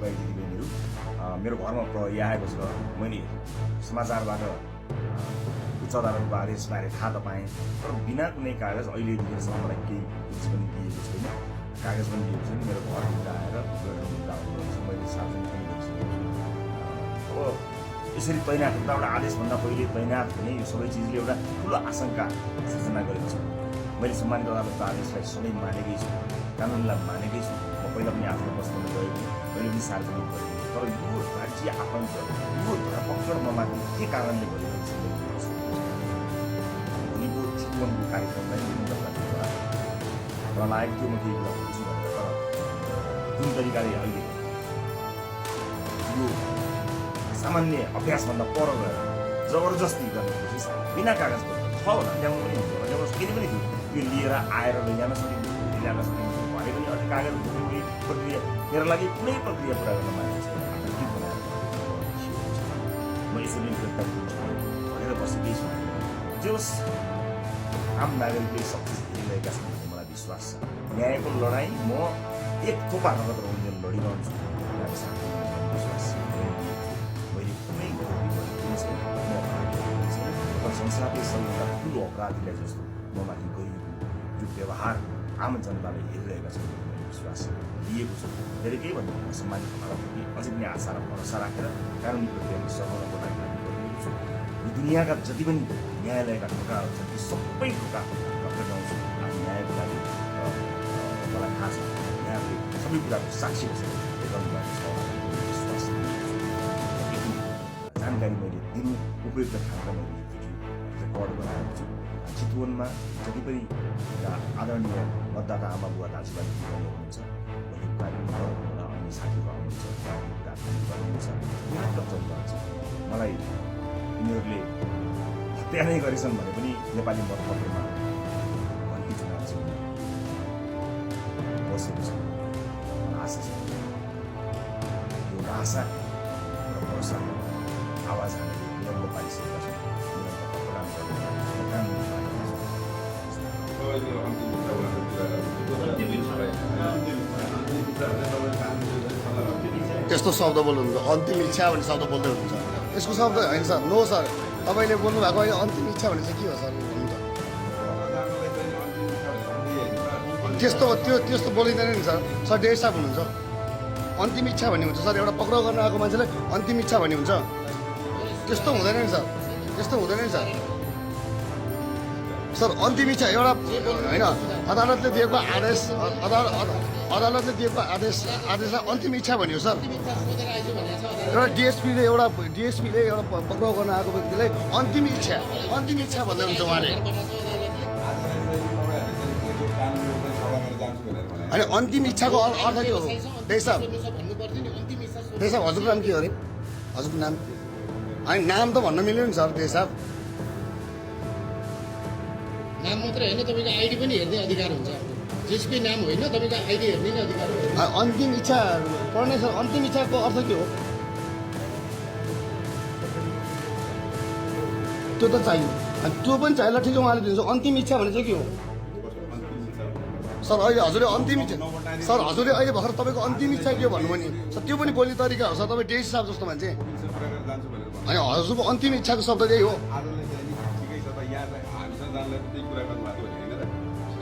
दाजुभाइ दिदीबहिनीहरू मेरो घरमा प्रहरी आएको छ। मैले समाचारबाट उच्च अदालतको आदेशबारे थाहा त पाएँ, तर बिना कुनै कागज अहिलेदेखिसम्म मलाई केही कुछ पनि दिएको छैन, कागज पनि दिएको छैन। मेरो घरभित्र आएर मुद्दा आउनुहुन्छ, मैले सार्वजनिक पनि गरिसकेको। अब यसरी तैनात एउटा आदेशभन्दा पहिले तैनात हुने यो सबै चिजले एउटा ठुलो आशंका सृजना गरेको छ। मैले सम्मानित अदालतको आदेशलाई सधैँ मानेकै छु, कानुनलाई मानेकै छु। म पहिला पनि आफ्नो बस्नमा गएको, मैले पनि सार्वजनिक गरेको, तर यो राज्य आतङ्क, यो धरपकड ममाथि के कारणले गरिरहेको छ भोलिको चितवनको कार्यक्रमलाई र लागेको थियो म केही कुरा भन्छु भनेर, तर जुन तरिकाले अहिले यो सामान्य अभ्यासभन्दा पर गएर जबरजस्ती गर्ने कोसिस बिना कागजपत्र छ होला ल्याउनु पनि हुन्छ, ल्याउनु केही पनि थियो, यो लिएर आएर लैजान सकिन्छ, ल्याउन सकिन्छ भने पनि अझै कागज बोक्ने प्रक्रिया मेरो लागि कुनै प्रक्रिया पुरा गर्न मानेको छैन। के बनाएर म यसरी फिर्ता भनेर बसेकै छु। जोस् आम नागरिकले सक्सेस हेरिरहेका छन् भन्ने मलाई विश्वास छ। न्यायको लडाइँ म एक थोपा नगद रहने लडिरहन्छु विश्वास छ। मैले कुनै गल्ती छैन, संसारले सबैभन्दा ठुलो अपराधीलाई जस्तो ममाथि गरिएको यो व्यवहार आम जनताले हेरिरहेका छन् भन्ने विश्वास लिएको छु। धेरै केही भन्ने सम्मानित अदालतप्रति अझै पनि आशा र भरोसा राखेर कानुनी प्रक्रियाले सघाउनको लागि काम गरिरहेको छु। यो दुनियाँका जति पनि न्यायालयका ढोकाहरू छन् ती सबै ढोका भट्काउँछु आफ्नो न्यायको लागि। मलाई थाहा छ यहाँले सबै कुराको साक्षी बसेर गर्नुभएको छ विश्वास जानकारी मैले दिनु उपयुक्त ठाउँमा मैले रेकर्ड गराएको छु। चितवनमा जति पनि आदरणीय मतदाता आमा बुवा दाजुभाइ दिदीबहिनी हुनुहुन्छ, भोलिको कार्यक्रममा अन्य साथीहरू आउनुहुन्छ, गर्नुहुन्छ, निरन्तर चलिरहन्छ। मलाई यिनीहरूले हत्या नै गरेछन् भने पनि नेपाली मतपत्रमा भन्ने चुनाव चाहिँ बसेको छ। आशा छ यो आशा र भरोसा आवाज हामीले बुलन्द पारिसकेका छौँ। त्यस्तो शब्द बोल्नुहुन्छ, अन्तिम इच्छा भन्ने शब्द बोल्दै हुनुहुन्छ। यसको शब्द होइन सर, नो सर। तपाईँले बोल्नु भएको अहिले अन्तिम इच्छा भने चाहिँ के हो सर भन्नु त? त्यस्तो बोलिँदैन नि सर। सर डेढ साहब हुनुहुन्छ, अन्तिम इच्छा भन्ने हुन्छ सर। एउटा पक्राउ गर्न आएको मान्छेलाई अन्तिम इच्छा भन्ने हुन्छ, त्यस्तो हुँदैन नि सर, त्यस्तो हुँदैन नि सर। सर अन्तिम इच्छा एउटा होइन, अदालतले दिएको आदेश, अदालतले दिएको आदेशलाई अन्तिम इच्छा भन्यो सर। एउटा डिएसपीले एउटा पक्राउ गर्न आएको व्यक्तिलाई अन्तिम इच्छा भन्दै हुन्छ उहाँले। अनि अन्तिम इच्छाको अर्थ के हो देश साहब? हजुरको नाम के हो अरे? हजुरको नाम? अनि नाम त भन्न मिल्यो नि सर देश साहब। नाम मात्रै होइन, तपाईँको आइडी पनि हेर्ने अधिकार हुन्छ। जसकै नाम होइन, तपाईँको आइडी हेर्ने नै अधिकार हो। अन्तिम इच्छा पढ्ने सर, अन्तिम इच्छाको अर्थ के हो? त्यो त चाहियो, अनि त्यो पनि चाहिएला ठिक उहाँले दिन्छ। अन्तिम इच्छा भने चाहिँ के हो सर? अहिले हजुरले अन्तिम इच्छा, सर हजुरले अहिले भर्खर तपाईँको अन्तिम इच्छा के हो भन्नुभयो नि सर, त्यो पनि बोल्ने तरिका हो सर। तपाईँ डेस साहब जस्तो मान्छे, अनि हजुरको अन्तिम इच्छाको शब्द त्यही हो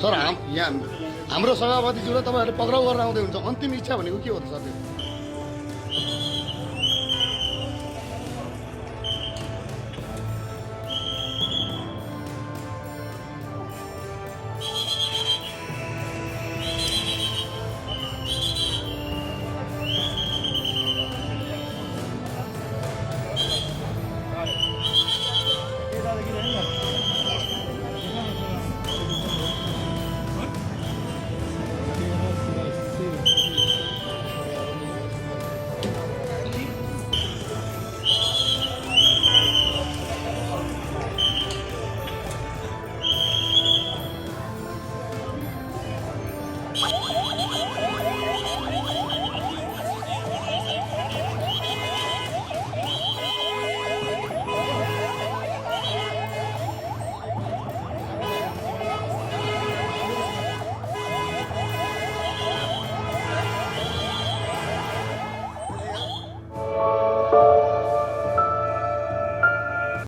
सर। यहाँ हाम्रो सभापतिज्यूलाई तपाईँहरूले पक्राउ गरेर आउँदै हुन्छ, अन्तिम इच्छा भनेको के हो त सर? त्यो